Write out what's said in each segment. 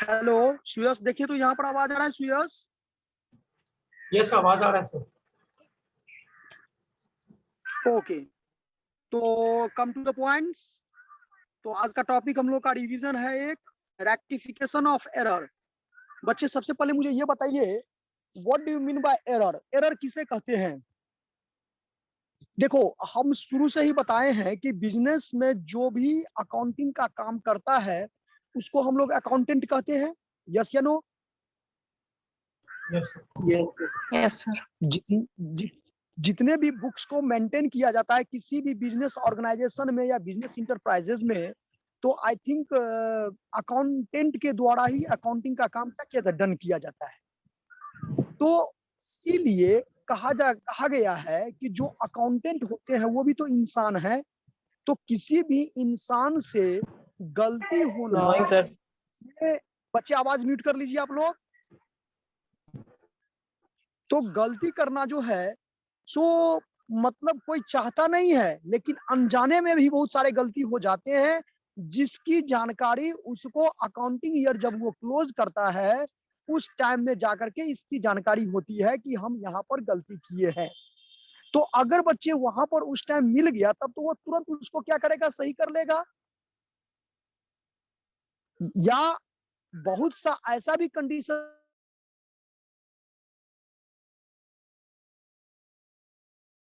Hello सुयस, देखिए तो यहाँ पर आवाज आ रहा है सुयस? यस, आवाज आ रहा है सर। ओके, तो कम टू द पॉइंट्स। तो आज का टॉपिक हम लोग का रिवीजन है, एक रेक्टिफिकेशन ऑफ एरर। बच्चे सबसे पहले मुझे ये बताइए, what do you mean bye error? Error किसे कहते हैं? देखो, हम शुरू से ही बताए हैं कि बिजनेस में जो भी अकाउंटिंग का काम करता है उसको हम लोग अकाउंटेंट कहते हैं। यस या नो? Yes yes sir. जितने भी बुक्स को मेंटेन किया जाता है किसी भी बिजनेस ऑर्गेनाइजेशन में या बिजनेस इंटरप्राइजेज में, तो आई थिंक अकाउंटेंट के द्वारा ही अकाउंटिंग का काम क्या किया डन किया जाता है। तो इसीलिए कहा गया है कि जो अकाउंटेंट होते हैं वो भी तो इंसान है, तो किसी भी इंसान से गलती होना। सर बच्चे आवाज म्यूट कर लीजिए आप लोग। तो गलती करना जो है सो मतलब कोई चाहता नहीं है, लेकिन अनजाने में भी बहुत सारे गलती हो जाते हैं, जिसकी जानकारी उसको अकाउंटिंग ईयर जब वो क्लोज करता है उस टाइम में जाकर के इसकी जानकारी होती है कि हम यहाँ पर गलती किए हैं। तो अगर बच्चे वहां पर उस टाइम मिल गया तब तो वो तुरंत उसको क्या करेगा, सही कर लेगा। या बहुत सा ऐसा भी कंडीशन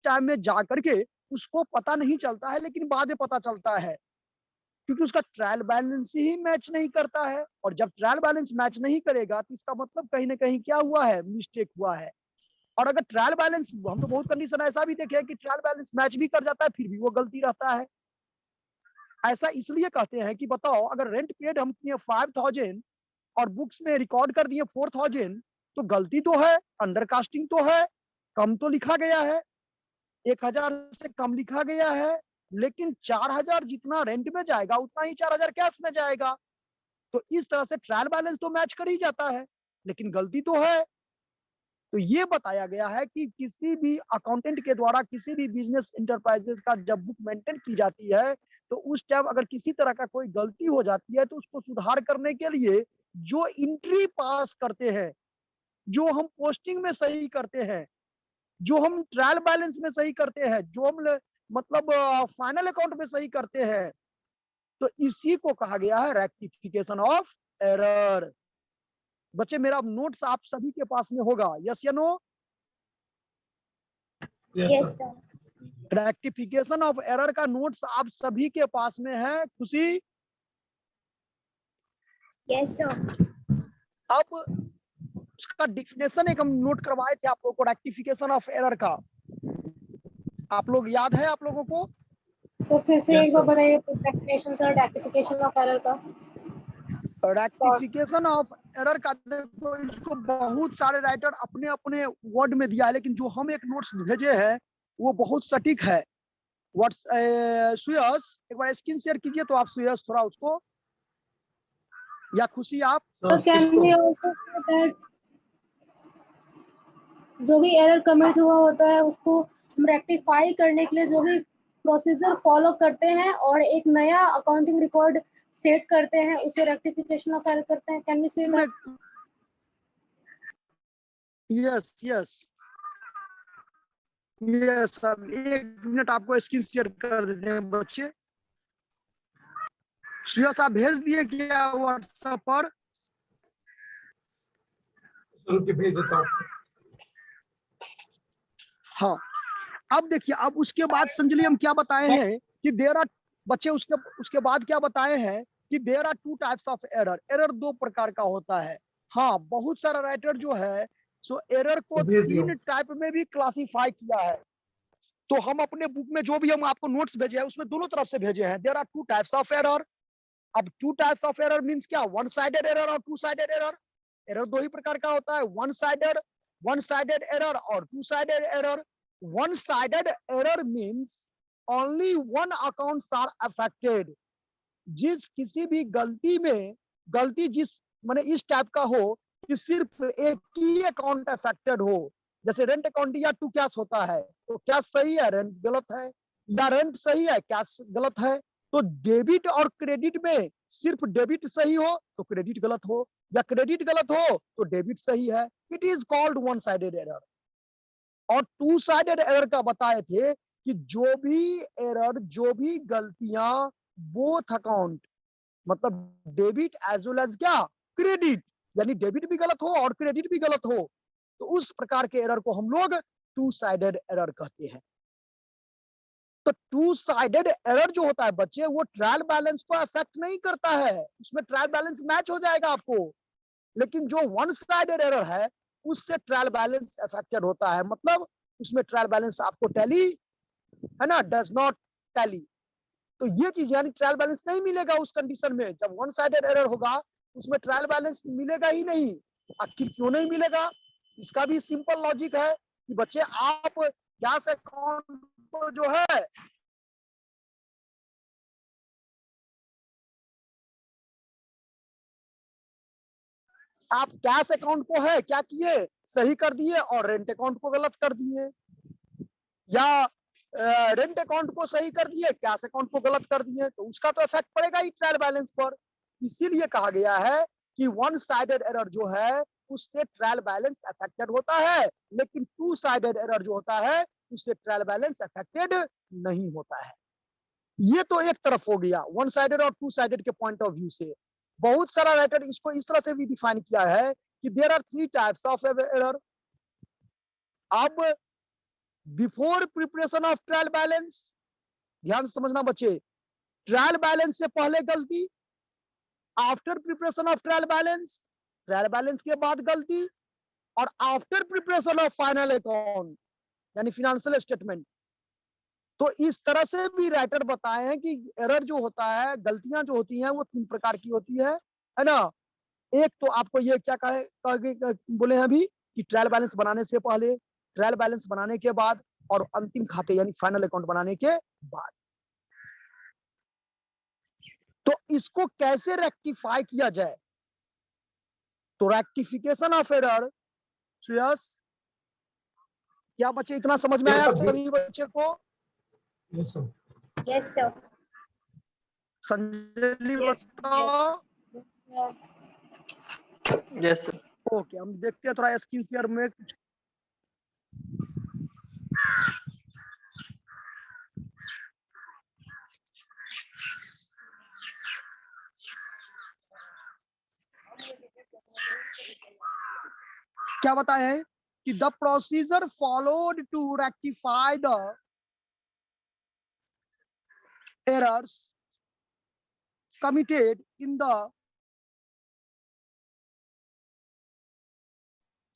टाइम में जाकर के उसको पता नहीं चलता है, लेकिन बाद में पता चलता है, क्योंकि उसका ट्रायल बैलेंस ही मैच नहीं करता है। और जब ट्रायल बैलेंस मैच नहीं करेगा तो इसका मतलब कहीं ना कहीं क्या हुआ है, मिस्टेक हुआ है। और अगर ट्रायल बैलेंस, हम तो बहुत कंडीशन ऐसा भी देखे कि ट्रायल बैलेंस मैच भी कर जाता है फिर भी वो गलती रहता है। ऐसा इसलिए कहते हैं कि बताओ, अगर रेंट पेड हम किए 5000 और बुक्स में रिकॉर्ड कर दिए 4000, तो गलती तो है, अंडरकास्टिंग तो है, कम तो लिखा गया है, 1000 से कम लिखा गया है, लेकिन 4000 जितना रेंट में जाएगा उतना ही 4000 कैश में जाएगा। तो इस तरह से ट्रायल बैलेंस तो मैच कर ही जाता है, लेकिन गलती तो है। तो ये बताया गया है कि किसी भी अकाउंटेंट के द्वारा किसी भी बिजनेस इंटरप्राइजेस का जब बुक मेंटेन की जाती है तो उस टाइम अगर किसी तरह का कोई गलती हो जाती है तो उसको सुधार करने के लिए जो एंट्री पास करते हैं, जो हम पोस्टिंग में सही करते हैं, जो हम ट्रायल बैलेंस में सही करते हैं, जो हम मतलब फाइनल अकाउंट में सही करते हैं, तो इसी को कहा गया है रेक्टिफिकेशन ऑफ एरर। बच्चे मेरा नोट्स आप सभी के पास में होगा, यस या no? Yes sir. Rectification of error का नोट्स आप सभी के पास में है। खुशी? Yes sir. अब उसका डिफिनेशन एक हम नोट करवाए थे आप लोगों को, रेक्टिफिकेशन ऑफ एरर का। आप लोग याद है आप लोगों को? सर फिर से Yes, एक बार sir. बताइए definition sir, rectification of error का। रेक्टिफिकेशन ऑफ एरर का देखो, इसको बहुत सारे राइटर अपने अपने वर्ड में दिया है, लेकिन जो हम एक नोट्स भेजे हैं वो बहुत सटीक है। व्हाट्स सुयस, एक बार स्क्रीन शेयर कीजिए तो आप सुयस थोड़ा उसको, या खुशी आप? तो can we also say that जो भी एरर कमिट हुआ होता है उसको हम रेक्टिफाई करने के लिए जो भी प्रोसीजर फॉलो करते हैं और एक नया अकाउंटिंग रिकॉर्ड सेट करते हैं उसे रेक्टिफिकेशन ऑफ एरर करते हैं। Can we say that? Yes yes yes sir, एक मिनट आपको स्क्रीन शेयर कर देते हैं बच्चे। सुयस आप भेज दिए क्या व्हाट्सएप पर? सुन के भेज देता हूँ। हाँ, अब देखिए, अब उसके बाद संजलि हम क्या बताए हैं कि देयर आर, बच्चे उसके बाद क्या बताए हैं कि there are two types of error. Error दो प्रकार का होता है। हाँ, बहुत सारा राइटर जो है सो एरर को भेज दिया। 3 टाइप में भी क्लासिफाई किया है। तो हम अपने बुक में जो भी हम आपको नोट्स भेजे हैं उसमें दोनों तरफ से भेजे हैं। There are two types of error. अब two types of error means क्या? वन साइडेड एरर और टू साइडेड एरर। एरर दो ही प्रकार का होता है, वन साइडेड एरर और two sided error. One sided error means only one accounts are affected. जिस किसी भी गलती में, गलती जिस माने इस टाइप का हो कि सिर्फ एक ही अकाउंट अफेक्टेड हो। जैसे रेंट अकाउंट या टू कैश होता है, तो कैश सही है, रेंट गलत है, या रेंट सही है, कैश गलत है। तो डेबिट और क्रेडिट में सिर्फ डेबिट सही हो तो क्रेडिट गलत हो, या क्रेडिट गलत हो तो डेबिट सही है। It is called one sided error. और टू साइडेड एरर का बताए थे कि जो भी एरर, जो भी गलतियां बोथ अकाउंट, मतलब डेबिट एज वेल एज क्या, क्रेडिट, यानी डेबिट भी गलत हो और क्रेडिट भी गलत हो, तो उस प्रकार के एरर को हम लोग टू साइडेड एरर कहते हैं। तो टू साइडेड एरर जो होता है बच्चे, वो ट्रायल बैलेंस को अफेक्ट नहीं करता है, उसमें ट्रायल बैलेंस मैच हो जाएगा आपको। लेकिन जो वन साइडेड एरर है उससे ट्रायल बैलेंस अफेक्टेड होता है, मतलब उसमें ट्रायल बैलेंस आपको टैली, है ना, डज नॉट टैली। तो ये चीज यानी ट्रायल बैलेंस नहीं मिलेगा उस कंडीशन में, जब वन साइडेड एरर होगा उसमें ट्रायल बैलेंस मिलेगा ही नहीं। आखिर क्यों नहीं मिलेगा? इसका भी सिंपल लॉजिक है कि बच्चे आप गैस अकाउंट को जो है आप कैश अकाउंट को है क्या किए, सही कर दिए और रेंट अकाउंट को गलत कर दिए, या रेंट अकाउंट को सही कर दिए, कैश अकाउंट को गलत कर दिए, तो उसका तो इफेक्ट पड़ेगा ही ट्रायल बैलेंस पर। इसीलिए कहा गया है कि वन साइडेड एरर जो है उससे ट्रायल बैलेंस अफेक्टेड होता है, लेकिन टू साइडेड एरर जो होता है उससे ट्रायल बैलेंस अफेक्टेड नहीं होता है। ये तो एक तरफ हो गया वन साइडेड और टू साइडेड के पॉइंट ऑफ व्यू से। बहुत सारा राइटर इसको इस तरह से भी डिफाइन किया है कि there are three types of error. अब before preparation of trial balance, ध्यान से समझना बच्चे, ट्रायल बैलेंस से पहले गलती, after preparation of trial balance, trial balance के बाद गलती, और after preparation of final account यानी फिनेंशियल स्टेटमेंट। तो इस तरह से भी राइटर बताए हैं कि एरर जो होता है, गलतियां जो होती हैं वो तीन प्रकार की होती है ना। एक तो आपको ये क्या बोले हैं अभी कि ट्रायल बैलेंस बनाने से पहले, ट्रायल बैलेंस बनाने के बाद, और अंतिम खाते यानी फाइनल अकाउंट बनाने के बाद। तो इसको कैसे रेक्टिफाई किया जाए? तो रेक्टिफिकेशन ऑफ एरर, यस, क्या बच्चे इतना समझ में आया सभी बच्चे को? Yes sir. Yes sir. Sanjay बताओ। Yes, sir. ओके, हम देखते हैं थोड़ा एसक्यूटीआर में कुछ। क्या बताए हैं कि the procedure followed to rectify the errors committed in the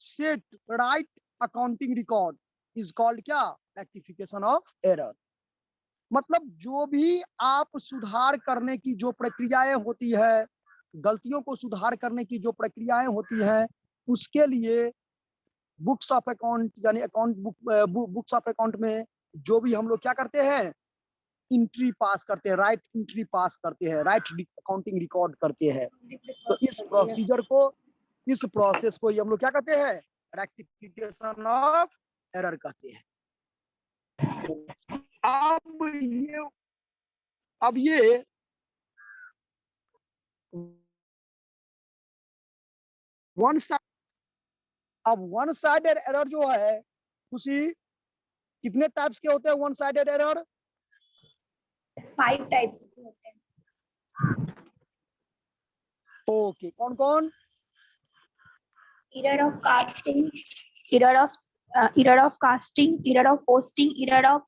set right accounting record is called क्या, rectification of error। मतलब जो भी आप सुधार करने की जो प्रक्रियाएं होती है, गलतियों को सुधार करने की जो प्रक्रियाएं होती हैं, उसके लिए बुक्स ऑफ अकाउंट यानी अकाउंट बुक्स ऑफ अकाउंट में जो भी हम लोग क्या करते हैं, एंट्री पास करते हैं, राइट एंट्री पास करते हैं, राइट अकाउंटिंग रिकॉर्ड करते हैं। तो इस प्रोसीजर को, इस प्रोसेस को हम लोग क्या कहते हैं, रेक्टिफिकेशन ऑफ एरर कहते हैं। अब ये वन साइड, अब वन साइडेड एरर जो है उसी कितने टाइप्स के होते हैं वन साइडेड एरर? 5 टाइप्स के होते हैं। ओके, कौन कौन? Error of casting, error of casting, error of posting, error of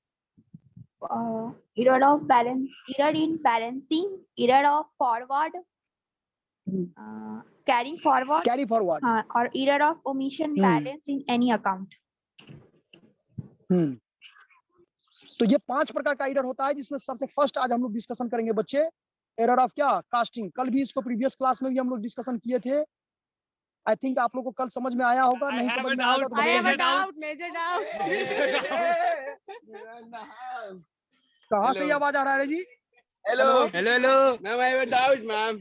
balance, error in balancing, error of forward, carrying forward, carry forward, और error of omission balance in any account. तो ये 5 प्रकार का एरर होता है, जिसमें सबसे फर्स्ट आज हम लोग डिस्कशन करेंगे बच्चे, एरर ऑफ क्या, कास्टिंग। कल भी इसको प्रीवियस क्लास में भी हम लोग डिस्कशन किए थे। आई थिंक आप लोग को कल समझ में आया होगा, नहीं समझ में आया होगा तो मेजर डाउट कहाँ से ये आवाज आ रहा है जी? Hello hello hello ma'am I have a doubt ma'am.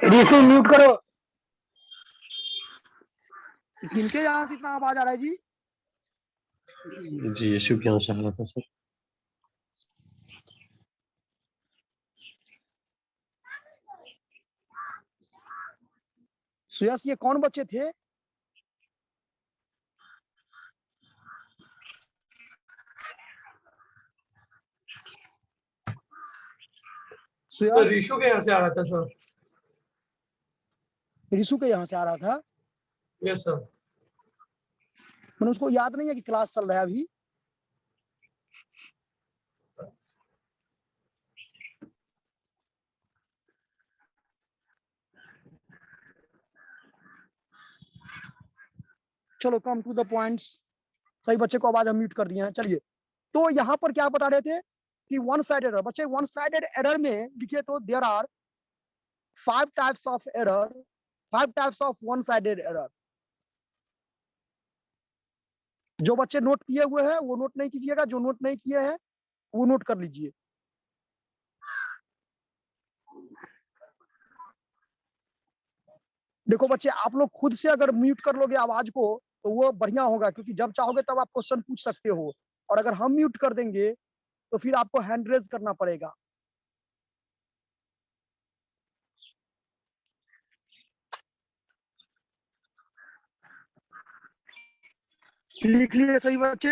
Rishi mute करो। किनके यहाँ से इतना आवाज आ रहा है जी? जी यीशु के यहाँ से आ रहा था सर। सुयस ये कौन बच्चे थे? सर सुयस ऋषु के यहाँ से आ रहा था सर। ऋषु के यहाँ से आ रहा था। Yes sir. मैंने उसको याद नहीं है कि क्लास चल रहा है अभी। चलो कम टू द पॉइंट्स। सही बच्चे को आवाज हम म्यूट कर दिए हैं। चलिए तो यहाँ पर क्या बता रहे थे कि वन साइडेड एरर। बच्चे वन साइडेड एरर में लिखिए तो there are 5 types of error, 5 types of one sided error. जो बच्चे नोट किए हुए हैं वो नोट नहीं कीजिएगा, जो नोट नहीं किए हैं वो नोट कर लीजिए। देखो बच्चे आप लोग खुद से अगर म्यूट कर लोगे आवाज को तो वो बढ़िया होगा, क्योंकि जब चाहोगे तब आप क्वेश्चन पूछ सकते हो, और अगर हम म्यूट कर देंगे तो फिर आपको हैंड रेज करना पड़ेगा। लिख लिए सही बच्चे?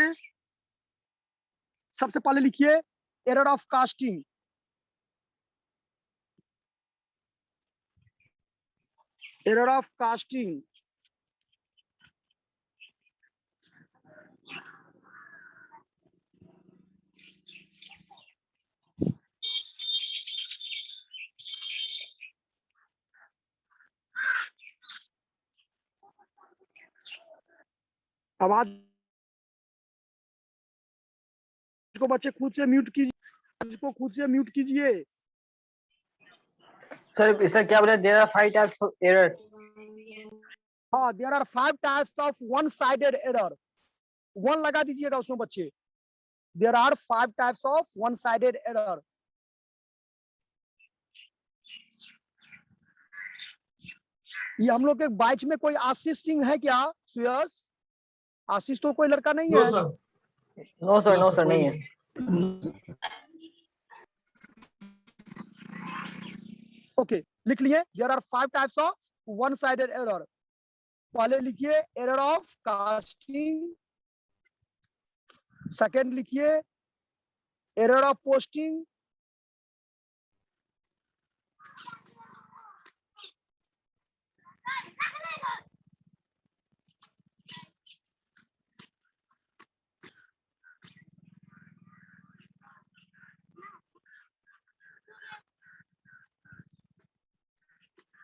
सबसे पहले लिखिए error of casting. Error of casting आवाज को बच्चे खुद से म्यूट कीजिए, इसको खुद से म्यूट कीजिए। सर क्या बोले? There are 5 types of error. हाँ, there are 5 types of one sided error. One लगा दीजिएगा उसमें बच्चे। There are 5 types of one sided error. ये हम लोग के बैच में कोई आशीष सिंह है क्या? सुयस आशीष तो कोई लड़का नहीं नो है। सर। नो सर नहीं है। ओके लिख लिए there are 5 types of one sided error. पहले लिखिए एरर ऑफ कास्टिंग, सेकंड लिखिए एरर ऑफ पोस्टिंग,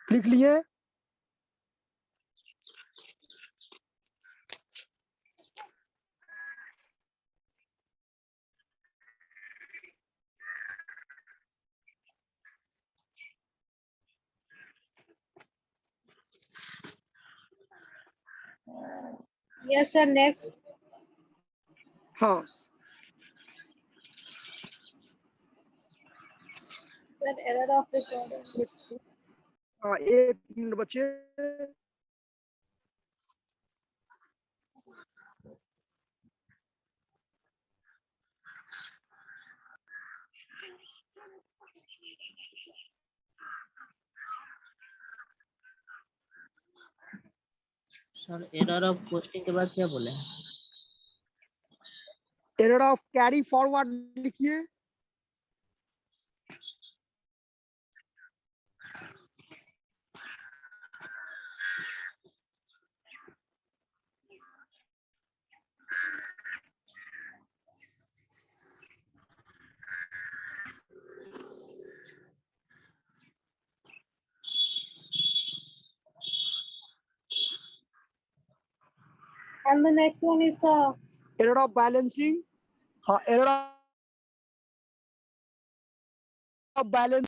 लिख लिए Yes, sir. Next. हाँ Sir, error of recording. हाँ, एक मिनट बच्चे। सर एरर ऑफ पोस्टिंग के बाद क्या बोले? एरर ऑफ कैरी फॉरवर्ड लिखिए। And the next one is the error of balancing. हाँ एरर ऑफ बैलेंस।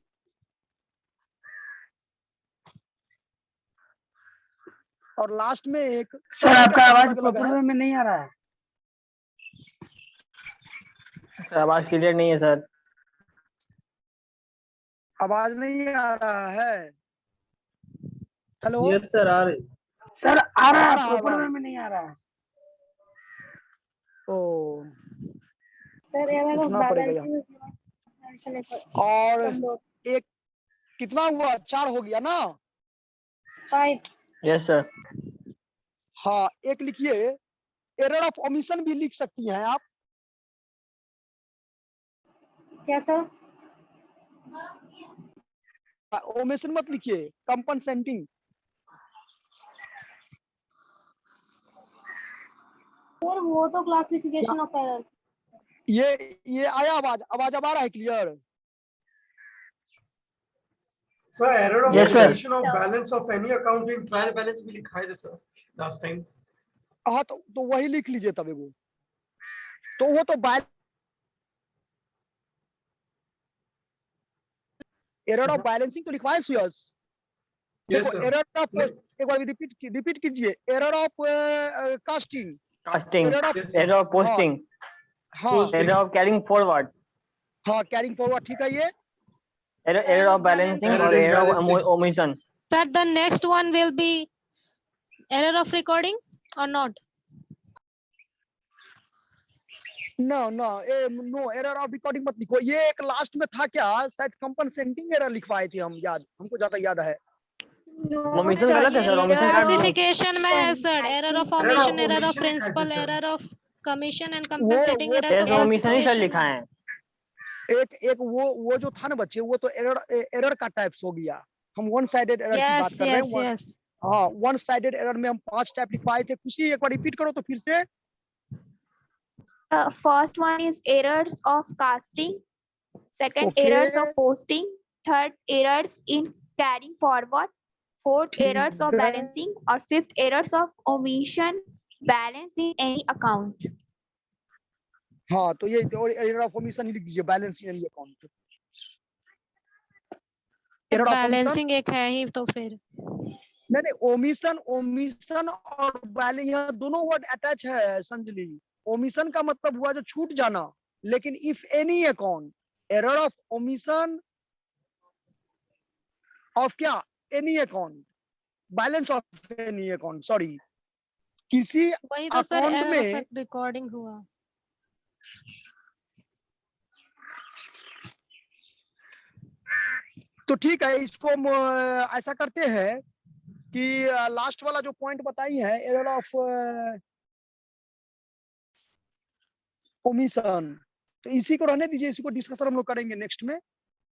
और लास्ट में एक सर आपका आवाज अलग अलग है। प्रॉपर में नहीं आ रहा है। सर आवाज क्लियर नहीं है सर। आवाज नहीं आ रहा है। हेलो यस सर आ रही। सर आ रहा है, रहा प्रॉपर आवाज। में नहीं आ रहा है। ओ sir error of पूछना पड़ेगा balancing is not mentioned for और some load. एक कितना हुआ? 4 हो गया ना? 5. Yes sir. हाँ, एक लिखिए, एरर ऑफ ओमिशन भी लिख सकती हैं आप। क्या सर? ओमिशन मत लिखिए, कंपनसेटिंग। सर वो तो क्लासिफिकेशन ऑफ एरर्स। ये आया आवाज अब आ रहा है clear? Sir, error of Yes, sir. omission of balance of any account in trial balance भी लिखा है सर last time. हाँ, तो वही लिख लीजिए तब वो। तो वो तो एरर ऑफ बैलेंसिंग तो लिखवाए सुयस। Yes देखो sir. एरर ऑफ, एक बार रिपीट कीजिए, error of casting, casting, error of, Yes sir. Error of posting, हाँ Posting. Error of carrying forward, हाँ, कैरिंग फॉरवर्ड, ठीक है ये। एरर ऑफ बैलेंसिंग Error और in error of balancing. Omission. Sir, the next one will be error of recording or not? No error of recording मत लिखो। ये एक last में था क्या, शायद कंपनसेटिंग एरर लिखवाए थे हम, हमको ज्यादा याद है। ओमिशन गलत है सर, ओमिशन काट दो। Classification में है sir, error of omission, error of omission principal, लिखा है, sir. error of commission and compensating वो error तो यस ओमिशन ही सर classification लिखा में। है। एक वो जो था ना बच्चे, वो तो एरर का टाइप्स हो गया। हम वन साइडेड एरर की बात Yes, कर रहे yes, हैं। yes. हाँ, वन साइडेड एरर में हम 5 टाइप लिखवाए थे। खुशी एक बार रिपीट करो तो फिर से। First one is errors of casting, second Okay. errors of posting, third errors in carrying forward, fourth errors of ठीक है। balancing, or fifth errors of omission balance in any account. हाँ, तो ये एरर ऑफ ओमिशन ही लिख दीजिए, balance in account. Error of omission, Balancing एक है ही तो फिर। नहीं, ओमिशन और बैलेंस, यहाँ दोनों वर्ड अटैच है संजली। ओमिशन का मतलब हुआ जो छूट जाना, लेकिन if any account, error of omission of क्या, any account, balance of any account, sorry, किसी वही तो सर अकाउंट error में। of recording हुआ। तो ठीक है, इसको हम ऐसा करते हैं कि लास्ट वाला जो पॉइंट बताई है, एरर ऑफ ओमिशन, तो इसी को रहने दीजिए, इसी को डिस्कशन हम लोग करेंगे नेक्स्ट में।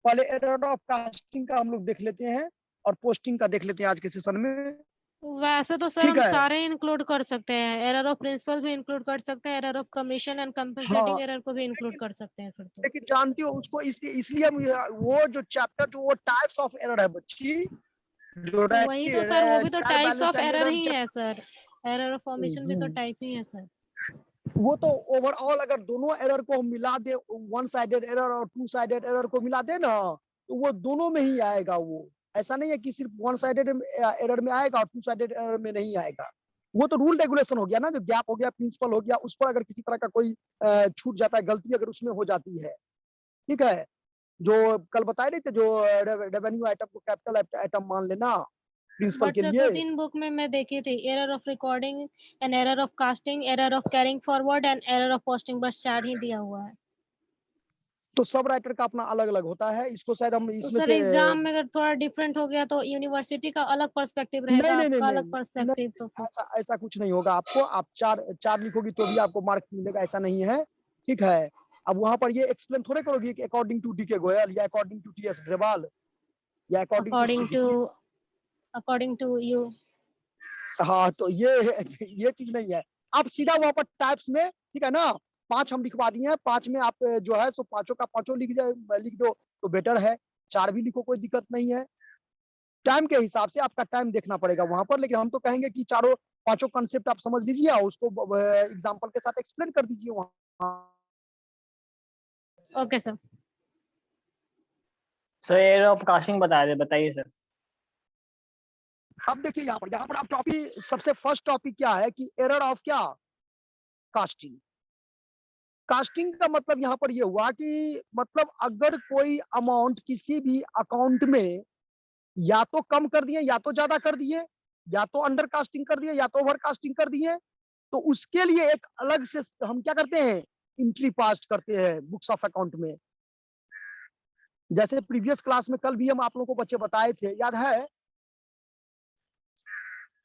पहले एरर ऑफ कास्टिंग का हम लोग देख लेते हैं और पोस्टिंग का देख लेते हैं आज के सेशन में। वैसे तो सर ठीक हम है। सारे इंक्लूड कर सकते हैं, एरर ऑफ प्रिंसिपल भी इंक्लूड कर सकते हैं, error of commission and compensating हाँ। एरर को भी इंक्लूड कर सकते हैं फिर तो। लेकिन जानती हो उसको, इसलिए हम वो जो चैप्टर, जो वो टाइप्स ऑफ एरर है बच्ची, जो वही तो सर, वो भी तो trial types balance of and error error ही है सर, एरर ऑफ ओमिशन भी तो टाइप ही है सर। वो तो ओवरऑल अगर दोनों एरर को हम मिला दे, वन साइडेड एरर और टू साइडेड एरर को मिला दे ना, तो वो दोनों में ही आएगा। वो ऐसा नहीं है कि सिर्फ वन साइडेड एरर में आएगा और टू साइडेड एरर में नहीं आएगा। वो तो रूल रेगुलेशन हो गया ना, जो गैप हो गया, प्रिंसिपल हो गया, उस पर अगर किसी तरह का कोई छूट जाता है, गलती अगर उसमें हो जाती है, ठीक है। जो कल बताए रहे थे, जो रेवेन्यू आइटम को कैपिटल आइटम मान लेना प्रिंसिपल बट के सर लिए। 2-3 बुक में मैं देखी थी, error of recording and error of casting, error of carrying forward and error of posting, बस 4 ही दिया हुआ है। तो सब राइटर का अपना अलग अलग होता है, इसको शायद हम तो इसमें सर से एग्जाम में अगर थोड़ा डिफरेंट हो गया तो यूनिवर्सिटी का अलग पर्सपेक्टिव रहेगा, नहीं, आपका अलग पर्सपेक्टिव, तो फिर ऐसा कुछ नहीं होगा आपको। आप चार लिखोगी तो भी आपको मार्क मिलेगा, ऐसा नहीं है, ठीक है। अब वहां पर ये एक्सप्लेन थोड़े करोगी कि अकॉर्डिंग टू डीके गोयल या अकॉर्डिंग टू टीएस ग्रेवाल या अकॉर्डिंग टू यू। हाँ, तो ये चीज नहीं है। आप सीधा वहां पर टाइप्स में, ठीक है ना, 5 हम लिखवा दिए हैं, 5 में आप जो है सो पांचों का पांचों लिख दो तो बेटर है। 4 भी लिखो, कोई दिक्कत नहीं है। टाइम के हिसाब से आपका टाइम देखना पड़ेगा वहां पर, लेकिन हम तो कहेंगे कि पांचों कंसेप्ट आप समझ लीजिए और उसको एग्जांपल के साथ एक्सप्लेन कर दीजिए वहां। Okay sir. Sir error of casting बताइए सर। अब देखिए यहाँ पर आप टॉपिक, सबसे फर्स्ट टॉपिक क्या है कि एरर ऑफ क्या, कास्टिंग। कास्टिंग का मतलब यहाँ पर ये हुआ कि मतलब अगर कोई अमाउंट किसी भी अकाउंट में या तो कम कर दिए, या तो ज्यादा कर दिए, या तो अंडर कास्टिंग कर दिए, या तो ओवर कास्टिंग कर दिए, तो उसके लिए एक अलग से हम क्या करते हैं, एंट्री पास करते हैं बुक्स ऑफ अकाउंट में। जैसे प्रीवियस क्लास में कल भी हम आप लोगों को बच्चे बताए थे, याद है?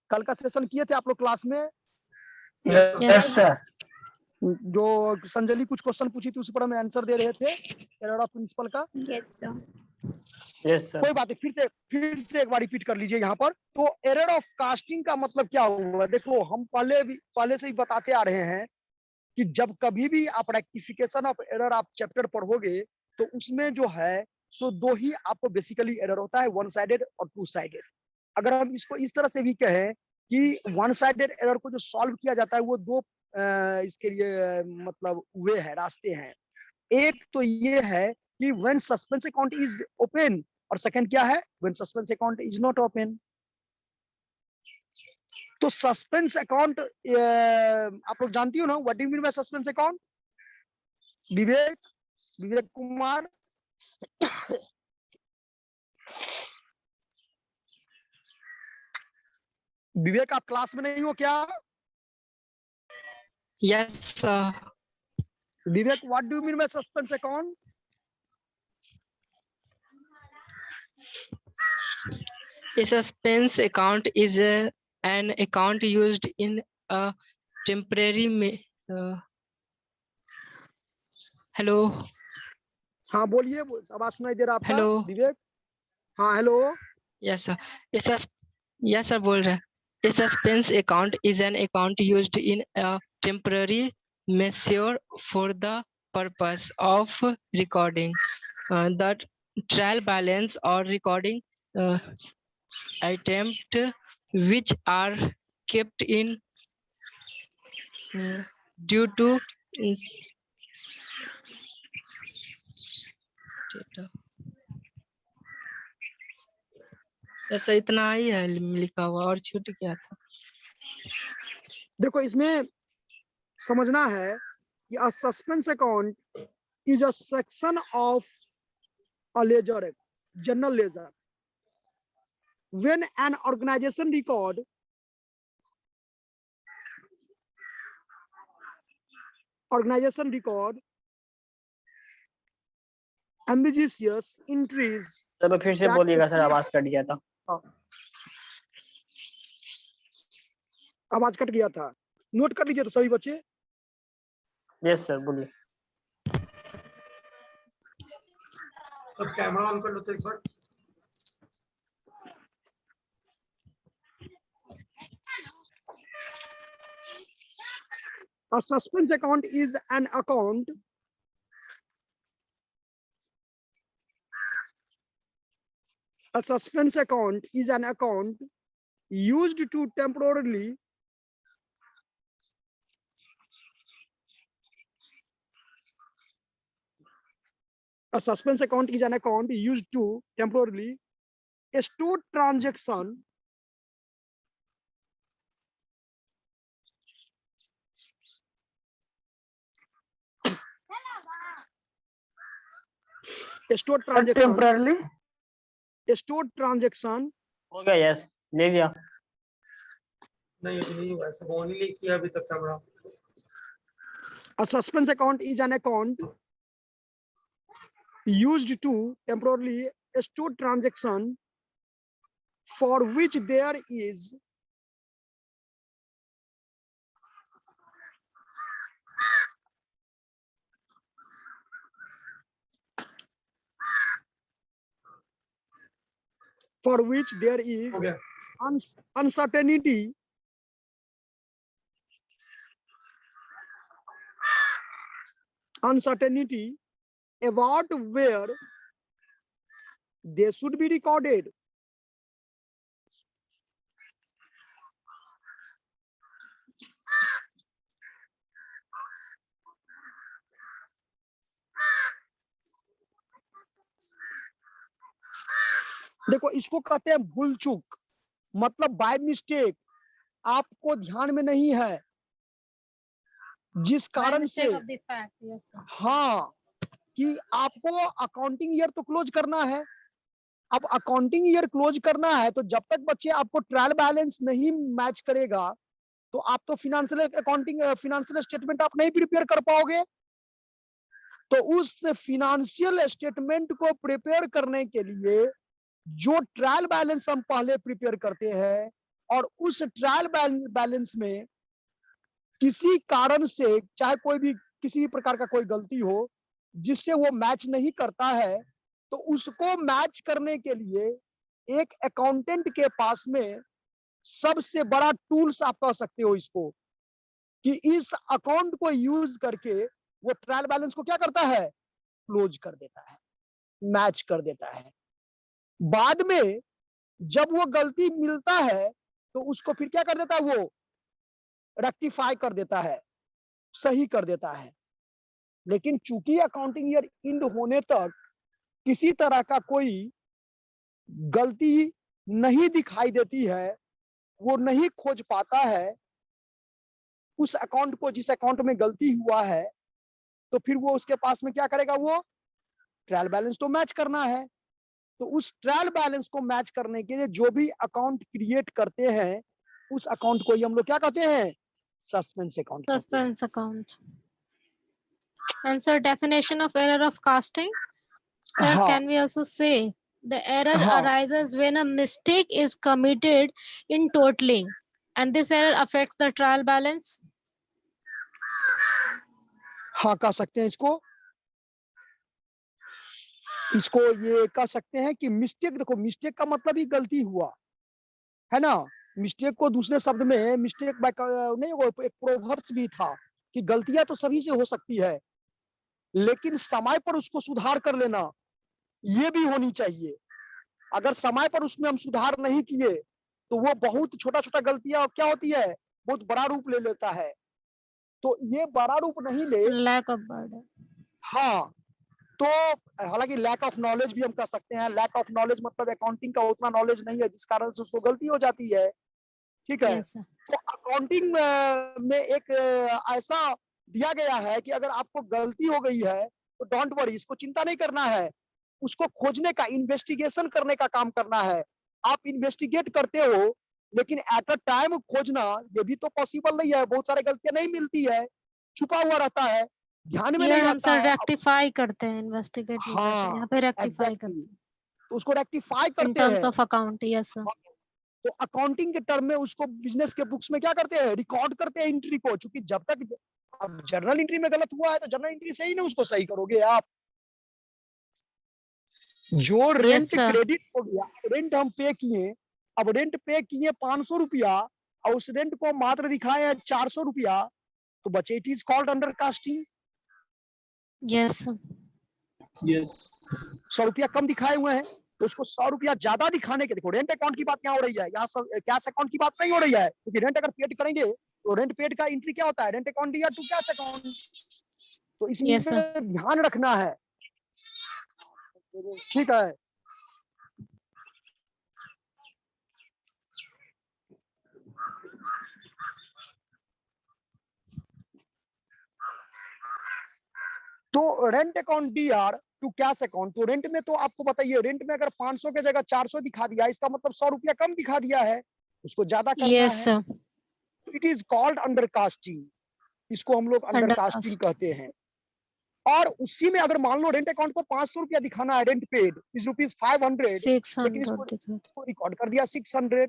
कल का सेशन किए थे आप लोग क्लास में? Yes, sir. Yes sir. जो संजली कुछ क्वेश्चन पूछी थी उस पर हम आंसर दे रहे थे एरर ऑफ प्रिंसिपल का। Yes, sir. Yes sir. कोई बात नहीं, फिर से एक बार रिपीट कर लीजिए यहाँ पर। तो एरर ऑफ कास्टिंग का मतलब क्या हुआ? देखो हम पहले से ही बताते आ रहे हैं कि जब कभी भी आप रेक्टिफिकेशन ऑफ एरर आप चैप्टर पढ़ोगे तो उसमें जो है सो दो ही आपको बेसिकली एरर होता है, वन साइडेड और टू साइडेड। अगर हम इसको इस तरह से भी कहें कि वन साइडेड एरर को जो सॉल्व किया जाता है वो दो इसके लिए मतलब वे है, रास्ते हैं। एक तो ये है कि when suspense account is open, और सेकंड क्या है? When suspense account is not open. तो सस्पेंस अकाउंट आप लोग जानती हो ना, what do you mean by suspense account? Vivek Kumar. Vivek आप क्लास में नहीं हो क्या? Yes, sir. Vivek, what do you mean by suspense account? A suspense account is an account used in a temporary. Hello. हाँ बोलिए, आवाज सुनाई दे रहा आपका? Hello. विवेक। हाँ hello. Yes, sir. Yes, sir. बोल रहे हैं. A suspense account is an account used in a temporary measure for the purpose of recording the trial balance or recording items which are kept in due to ऐसा इतना ही है लिखा हुआ और छूट गया था। देखो इसमें समझना है कि a suspense account is a section of a ledger, general ledger. When an organization record ambiguous entries। Sir फिर से बोलिएगा सर, आवाज कट गया था। आवाज कट गया था, नोट कर लीजिए तो सभी बच्चे। यस सर बोलिए। सब कैमरा ऑन कर लो तो एक बार। A suspense account is an account used to temporarily store transaction temporary stored transaction हो गया। यस ले लिया। नहीं अभी नहीं हुआ, सब ऑन ही किया अभी तक camera. A suspense account is an account used to temporarily store transaction for which there is हो गया। uncertainty about where they should be recorded. देखो इसको कहते हैं भूल चूक, मतलब बाय मिस्टेक आपको ध्यान में नहीं है, जिस कारण से हाँ कि आपको अकाउंटिंग ईयर तो क्लोज करना है। अब अकाउंटिंग ईयर क्लोज करना है तो जब तक बच्चे आपको ट्रायल बैलेंस नहीं मैच करेगा तो आप तो फिनेंशियल स्टेटमेंट आप नहीं प्रिपेयर कर पाओगे। तो उस फिनेंशियल स्टेटमेंट को प्रिपेयर करने के लिए जो ट्रायल बैलेंस हम पहले प्रिपेयर करते हैं और उस ट्रायल बैलेंस में किसी कारण से, चाहे कोई भी किसी भी प्रकार का कोई गलती हो जिससे वो मैच नहीं करता है, तो उसको मैच करने के लिए एक अकाउंटेंट के पास में सबसे बड़ा टूल्स आप कह सकते हो इसको, कि इस अकाउंट को यूज करके वो ट्रायल बैलेंस को क्या करता है, क्लोज कर देता है, मैच कर देता है। बाद में जब वो गलती मिलता है तो उसको फिर क्या कर देता है, वो रेक्टिफाई कर देता है, सही कर देता है। लेकिन चूंकि अकाउंटिंग ईयर एंड होने तक किसी तरह का कोई गलती नहीं दिखाई देती है, वो नहीं खोज पाता है उस अकाउंट को, जिस अकाउंट में गलती हुआ है, तो फिर वो उसके पास में क्या करेगा, वो ट्रायल बैलेंस तो मैच करना है। तो उस ट्रायल बैलेंस को मैच करने के लिए जो भी अकाउंट क्रिएट करते हैं, उस अकाउंट को ही हम लोग क्या कहते हैं, suspense account. Suspense account. And sir, definition of error of casting. Sir, हाँ, can we also say the error हाँ, arises when a mistake is committed in totaling, and this error affects the trial balance? हाँ कह सकते हैं इसको। इसको ये कह सकते हैं कि मिस्टेक, देखो मिस्टेक का मतलब ही गलती हुआ है ना। मिस्टेक को दूसरे शब्द में मिस्टेक नहीं, वो एक प्रोवर्ब्स भी था कि गलतियां तो सभी से हो सकती है, लेकिन समय पर उसको सुधार कर लेना ये भी होनी चाहिए। अगर समय पर उसमें हम सुधार नहीं किए तो वो बहुत छोटा छोटा गलतियां क्या होती है, बहुत बड़ा रूप ले लेता है। तो ये बड़ा रूप नहीं ले, Lack of burden. हाँ, तो हालांकि लैक ऑफ नॉलेज भी हम कह सकते हैं। लैक ऑफ नॉलेज मतलब अकाउंटिंग का उतना नॉलेज नहीं है जिस कारण से उसको गलती हो जाती है, ठीक है। Yes, sir. तो अकाउंटिंग में एक ऐसा दिया गया है कि अगर आपको गलती हो गई है तो डोंट वरी, इसको चिंता नहीं करना है, उसको खोजने का, इन्वेस्टिगेशन करने का काम करना है। आप इन्वेस्टिगेट करते हो, लेकिन एट अ टाइम खोजना ये भी तो पॉसिबल नहीं है। बहुत सारी गलतियां नहीं मिलती है, छुपा हुआ रहता है, ध्यान में नहीं Here हम रहता सर है। रेक्टिफाई करते हैं, इन्वेस्टिगेट नहीं करते, हाँ, यहाँ पे रेक्टिफाई एग्जैक्टली, करते तो उसको रेक्टिफाई हैं इन करते टर्म्स हैं। Of account. Yes sir. तो अकाउंटिंग के टर्म में उसको बिजनेस के बुक्स में क्या करते हैं, रिकॉर्ड करते हैं एंट्री को। चूंकि जब तक अब जर्नल एंट्री में गलत हुआ है तो जर्नल एंट्री से ही ना उसको सही करोगे आप। जो रेंट sir. क्रेडिट हो गया, रेंट हम पे किए, अब रेंट पे किए 500 रुपया और उस रेंट को मात्र दिखाए हैं 400 रुपया, तो बचे it is called under casting. Yes sir. 100 रुपया कम दिखाए हुए हैं तो उसको 100 रुपया ज्यादा दिखाने के, देखो रेंट अकाउंट की बात क्या हो रही है, यहाँ कैश अकाउंट की बात नहीं हो रही है। क्योंकि रेंट अगर पेड करेंगे तो रेंट पेड का एंट्री क्या होता है, रेंट अकाउंट या टू कैश अकाउंट। तो इसमें Yes, sir. ध्यान रखना है, ठीक है। तो rent account DR to cash account, तो रेंट में तो आपको बताइए, रेंट में अगर 500 के जगह 400 दिखा दिया, इसका मतलब 100 रुपया कम दिखा दिया है, उसको ज्यादा करना Yes है। sir. It is called under casting, इसको हम लोग अंडर Under कास्टिंग cast. कहते हैं। और उसी में अगर मान लो रेंट अकाउंट को 500 रुपया दिखाना है, रेंट पेड इज रुपीज 500, लेकिन 600 दिखा इसको रिकॉर्ड कर दिया 600,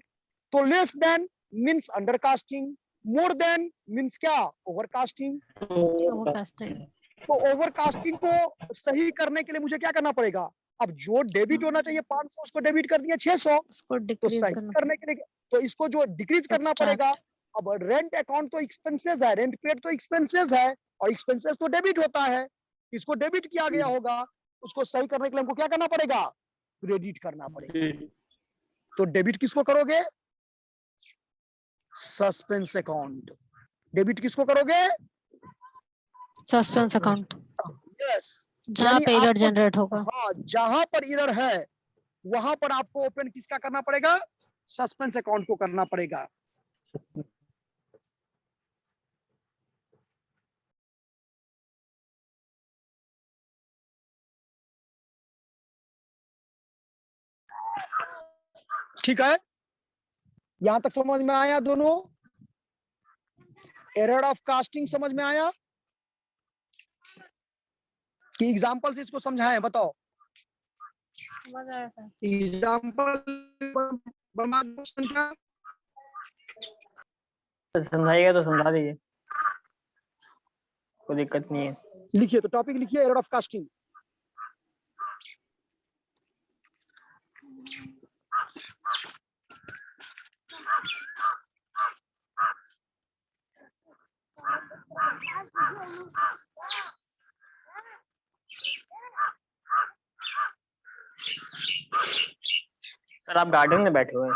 तो less than means under casting, more than means क्या, ओवर कास्टिंग। overcasted. तो ओवर कास्टिंग को सही करने के लिए मुझे क्या करना पड़ेगा, अब जो डेबिट होना चाहिए 500 उसको डेबिट कर दिया 600, उसको तो डिक्रीज सही करना करने के लिए तो इसको जो डिक्रीज करना Subtract. पड़ेगा। अब रेंट अकाउंट तो एक्सपेंसेस है, रेंट पेड तो एक्सपेंसेस है, और एक्सपेंसेस तो डेबिट होता है, इसको डेबिट किया गया होगा, उसको सही करने के लिए हमको क्या करना पड़ेगा, क्रेडिट करना पड़ेगा। तो डेबिट किसको करोगे, सस्पेंस अकाउंट। डेबिट किसको करोगे, सस्पेंस अकाउंट, यस, जहाँ पे एरर जनरेट होगा। हाँ, जहां पर एरर है वहां पर आपको ओपन किसका करना पड़ेगा, सस्पेंस अकाउंट को करना पड़ेगा। ठीक है, यहां तक समझ में आया दोनों, एरर ऑफ कास्टिंग समझ में आया कि एग्जांपल से इसको समझाएं, बताओ समझ आया सर। एग्जांपल बना दो संख्या। तो समझाइएगा तो समझा दीजिए, कोई दिक्कत नहीं है। लिखिए, तो टॉपिक लिखिए एरर ऑफ कास्टिंग। सर आप गार्डन में बैठे हुए हैं?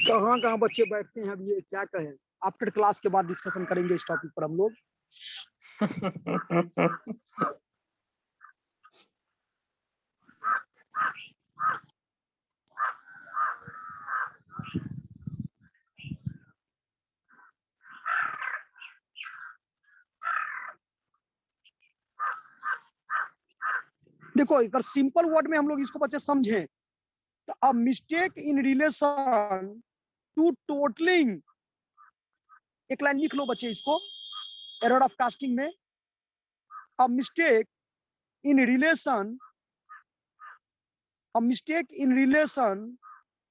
कहाँ कहाँ बच्चे बैठते हैं, अब ये क्या कहें। आफ्टर क्लास के बाद डिस्कशन करेंगे इस टॉपिक पर हम लोग। देखो अगर सिंपल वर्ड में हम लोग इसको बच्चे समझें तो a mistake in relation to totalling, एक लाइन लिख लो बच्चे इसको एरर ऑफ कास्टिंग में। A mistake in relation, a mistake in relation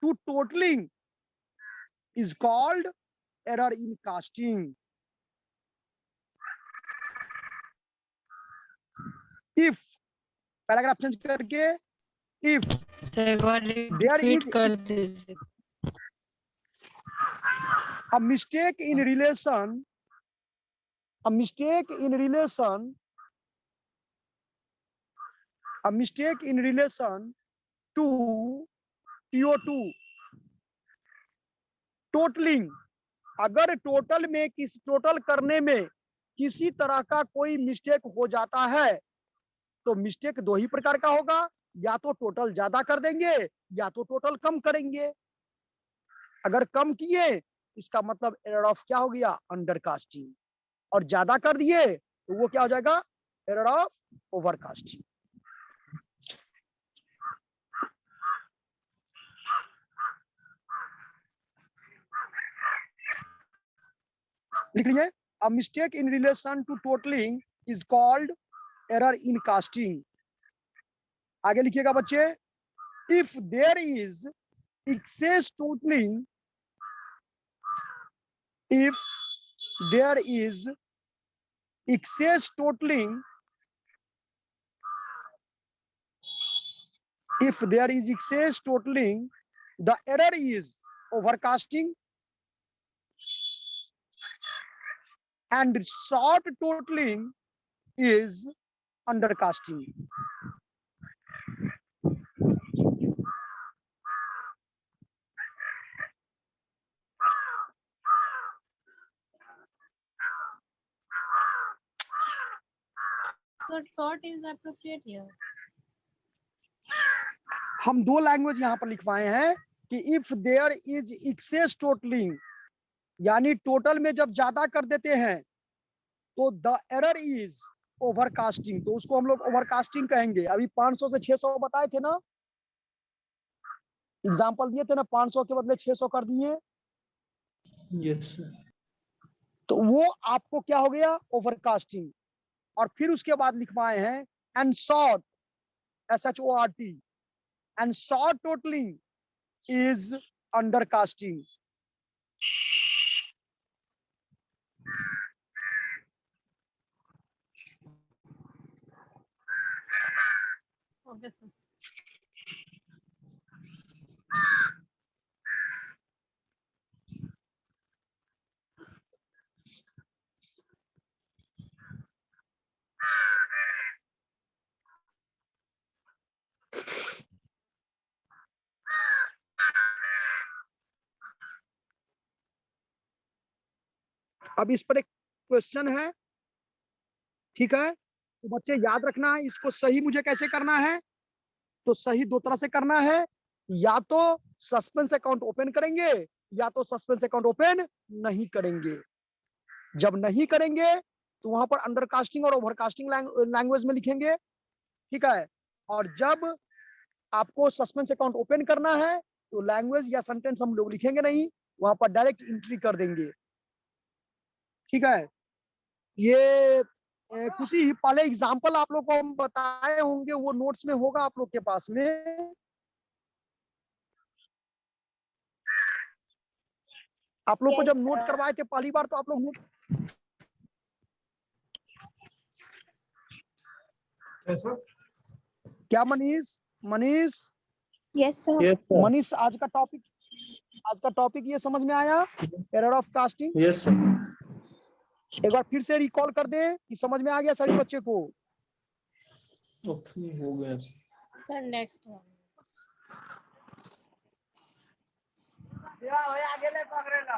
to totalling is called error in casting. If, paragraph change करके, इफ एक बार there रिपीट is कर दीजिए। a mistake in relation, a mistake in relation, a mistake in relation to TO2 totalling, अगर total में किसी total करने में किसी तरह का कोई मिस्टेक हो जाता है तो मिस्टेक दो ही प्रकार का होगा, या तो टोटल ज्यादा कर देंगे या तो टोटल कम करेंगे। अगर कम किए इसका मतलब एरर ऑफ क्या हो गया, अंडर कास्टिंग, और ज्यादा कर दिए तो वो क्या हो जाएगा, एरर ऑफ ओवर कास्टिंग। लिख लीजिए, a mistake in relation to totalling is called error in casting. आगे लिखिएगा बच्चे, if there is excess totalling, if there is excess totaling, if there is excess totaling, the error is overcasting, and short totaling is undercasting. Sir, sort is appropriate here. हम दो language यहाँ पर लिखवाए हैं कि if there is excess totalling, यानी total में जब ज्यादा कर देते हैं तो द एरर इज ओवरकास्टिंग, तो उसको हम लोग ओवरकास्टिंग कहेंगे। अभी 500 से 600 बताए थे ना, एग्जांपल दिए थे ना, 500 के बदले 600 कर दिए, यस सर। तो वो आपको क्या हो गया, ओवरकास्टिंग। और फिर उसके बाद लिखवाए हैं and short, SHORT, and short totaling is undercasting. Okay, sir. अब इस पर एक क्वेश्चन है, ठीक है, तो बच्चे याद रखना है इसको। सही मुझे कैसे करना है, तो सही दो तरह से करना है, या तो सस्पेंस अकाउंट ओपन करेंगे या तो सस्पेंस अकाउंट ओपन नहीं करेंगे। जब नहीं करेंगे तो वहां पर अंडरकास्टिंग और ओवरकास्टिंग लैंग्वेज में लिखेंगे, ठीक है। और जब आपको सस्पेंस अकाउंट ओपन करना है तो लैंग्वेज या सेंटेंस हम लोग लिखेंगे नहीं, वहां पर डायरेक्ट एंट्री कर देंगे, ठीक है। ये कुछ ही पहले एग्जांपल आप लोग को हम बताए होंगे, वो नोट्स में होगा आप लोग के पास में। आप लोग को Yes, जब नोट sir. करवाए थे पहली बार तो आप लोग नोट कैसा? क्या Manish Manish Yes, sir. Yes, sir. Manish आज का टॉपिक ये समझ में आया error of casting Yes, sir. एक बार फिर से रिकॉल कर दे कि समझ में आ गया सभी बच्चे को Okay, हो गया। सर नेक्स्ट वन आगे ले पकड़ेगा